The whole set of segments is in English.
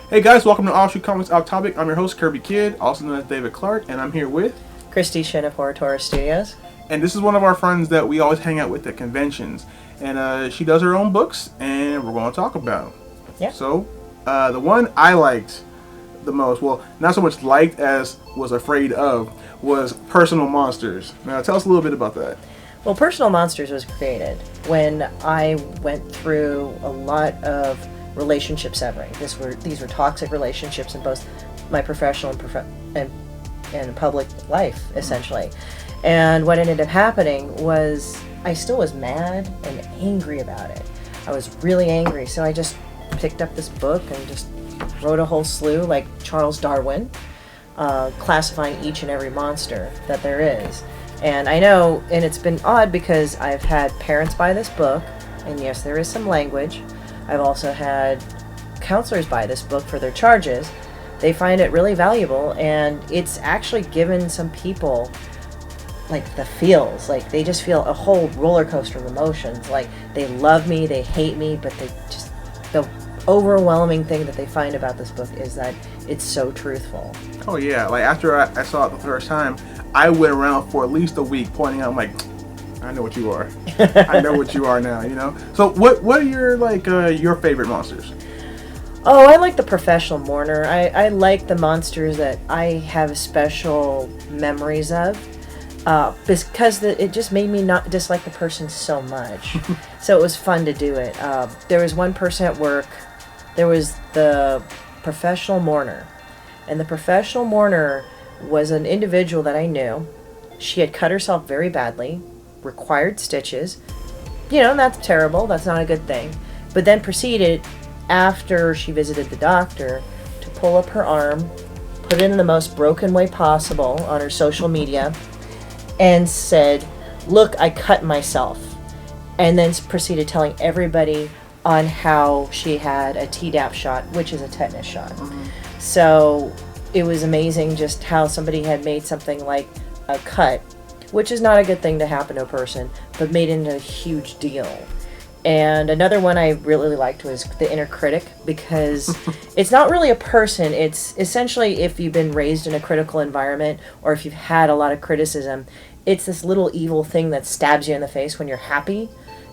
Hey guys, welcome to Offshoot Comics Off Topic. I'm your host, Kirby Kidd, also known as David Clark, and I'm here with Christie Shinn of HoraTora Studios. And this is one of our friends that we always hang out with at conventions. And she does her own books, and we're going to talk about them. Yeah. So, the one I liked the most, well, not so much liked as was afraid of, was Personal Monsters. Now, tell us a little bit about that. Well, Personal Monsters was created when I went through a lot of relationship severing. These were toxic relationships in both my professional and public life, essentially. And what ended up happening was I still was mad and angry about it. I was really angry, so I just picked up this book and just wrote a whole slew, like Charles Darwin, classifying each and every monster that there is. And I know, and it's been odd because I've had parents buy this book, and yes, there is some language. I've also had counselors buy this book for their charges. They find it really valuable, and it's actually given some people like the feels, like they just feel a whole roller coaster of emotions. Like they love me, they hate me, but the overwhelming thing that they find about this book is that it's so truthful. Oh yeah, like after I saw it the first time, I went around for at least a week pointing out, I'm like, I know what you are. I know what you are now, you know? So what are your favorite monsters? Oh, I like the professional mourner. I like the monsters that I have special memories of. Because it just made me not dislike the person so much. So it was fun to do it. There was one person at work, there was the professional mourner. And the professional mourner was an individual that I knew. She had cut herself very badly, required stitches. You know, that's terrible, that's not a good thing. But then proceeded, after she visited the doctor, to pull up her arm, put it in the most broken way possible on her social media, and said, "Look, I cut myself." And then proceeded telling everybody on how she had a Tdap shot, which is a tetanus shot. Mm-hmm. So it was amazing just how somebody had made something like a cut, which is not a good thing to happen to a person, but made it into a huge deal. And another one I really liked was the inner critic, because it's not really a person. It's essentially, if you've been raised in a critical environment or if you've had a lot of criticism, it's this little evil thing that stabs you in the face when you're happy.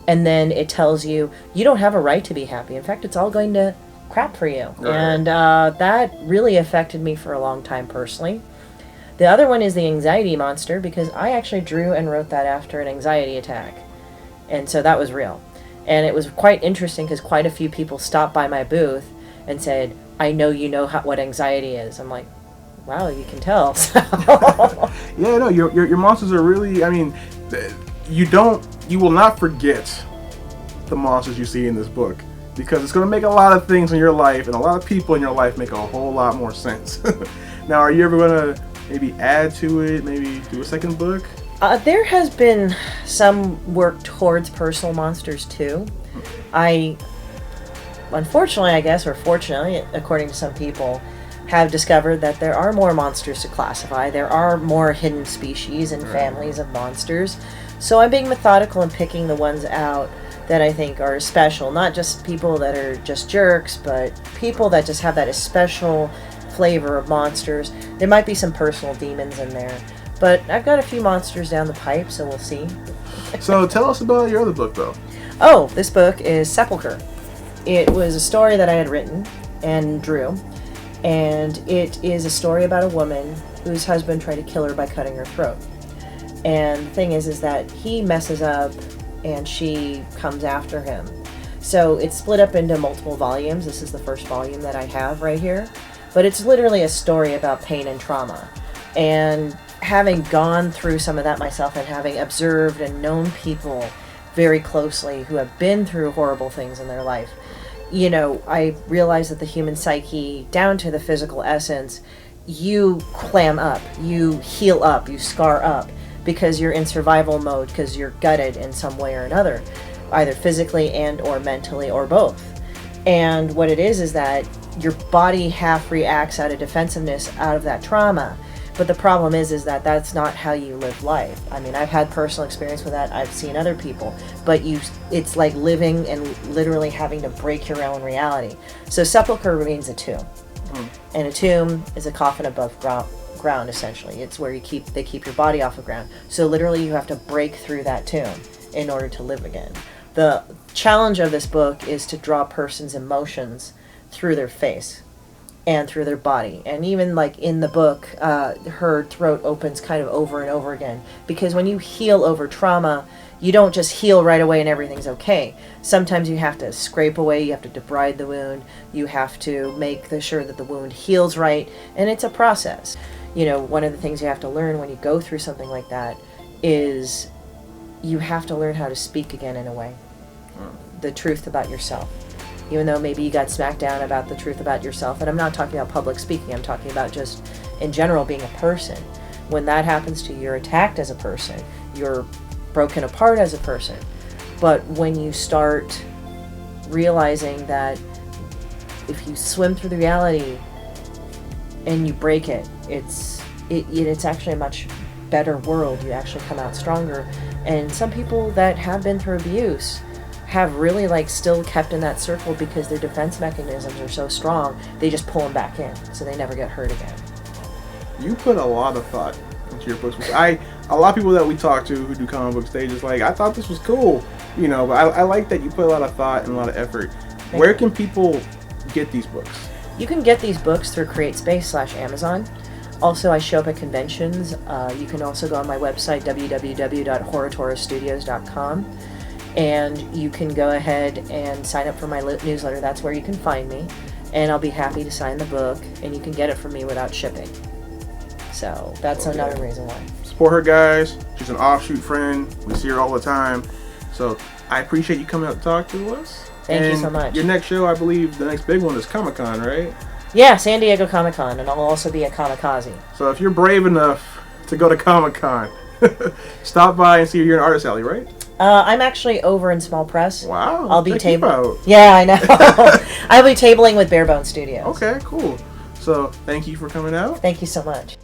And then it tells you, you don't have a right to be happy. In fact, it's all going to crap for you. Right. And that really affected me for a long time personally. The other one is the anxiety monster, because I actually drew and wrote that after an anxiety attack. And so that was real. And it was quite interesting because quite a few people stopped by my booth and said, "I know you know what anxiety is." I'm like, wow, you can tell. Yeah, no, your monsters are really, I mean, you will not forget the monsters you see in this book, because it's going to make a lot of things in your life and a lot of people in your life make a whole lot more sense. Now, are you ever going to maybe add to it, maybe do a second book? There has been some work towards personal monsters too. I, unfortunately, I guess, or fortunately, according to some people, have discovered that there are more monsters to classify. There are more hidden species and families of monsters. So I'm being methodical and picking the ones out that I think are special. Not just people that are just jerks, but people that just have that special flavor of monsters. There might be some personal demons in there. But I've got a few monsters down the pipe, so we'll see. So tell us about your other book, though. Oh, this book is Sepulcher. It was a story that I had written and drew. And it is a story about a woman whose husband tried to kill her by cutting her throat. And the thing is that he messes up and she comes after him. So it's split up into multiple volumes. This is the first volume that I have right here. But it's literally a story about pain and trauma. And having gone through some of that myself and having observed and known people very closely who have been through horrible things in their life, you know, I realized that the human psyche, down to the physical essence, you clam up, you heal up, you scar up, because you're in survival mode, because you're gutted in some way or another, either physically and or mentally or both. And what it is that your body half reacts out of defensiveness out of that trauma, But the problem is that that's not how you live life. I mean, I've had personal experience with that. I've seen other people. But it's like living and literally having to break your own reality. So Sepulcher remains a tomb. And a tomb is a coffin above ground, essentially. It's where they keep your body off the ground. So literally you have to break through that tomb in order to live again. The challenge of this book is to draw a person's emotions through their face and through their body. And even like in the book, her throat opens kind of over and over again. Because when you heal over trauma, you don't just heal right away and everything's okay. Sometimes you have to scrape away, you have to debride the wound, you have to make sure that the wound heals right, and it's a process. You know, one of the things you have to learn when you go through something like that is you have to learn how to speak again in a way. The truth about yourself. Even though maybe you got smacked down about the truth about yourself, and I'm not talking about public speaking, I'm talking about just in general being a person. When that happens to you, you're attacked as a person, you're broken apart as a person. But when you start realizing that if you swim through the reality and you break it, it's actually a much better world. You actually come out stronger. And some people that have been through abuse have really like still kept in that circle because their defense mechanisms are so strong, they just pull them back in so they never get hurt again. You put a lot of thought into your books. A lot of people that we talk to who do comic books, they just like, I thought this was cool, you know, but I like that you put a lot of thought and a lot of effort. Where can people get these books? You can get these books through CreateSpace/Amazon. Also, I show up at conventions. You can also go on my website, www.HoraToraStudios.com, and you can go ahead and sign up for my newsletter. That's where you can find me, and I'll be happy to sign the book, and you can get it from me without shipping. So that's another reason why. Support her, guys. She's an offshoot friend. We see her all the time. So I appreciate you coming out to talk to us. Thank you so much. Your next show, I believe, the next big one is Comic-Con, right? Yeah, San Diego Comic-Con, and I'll also be a kamikaze. So if you're brave enough to go to Comic-Con, stop by and see you're in Artist Alley, right? I'm actually over in Small Press. Wow. I'll be tabling. Yeah, I know. I'll be tabling with Barebone Studios. Okay, cool. So thank you for coming out. Thank you so much.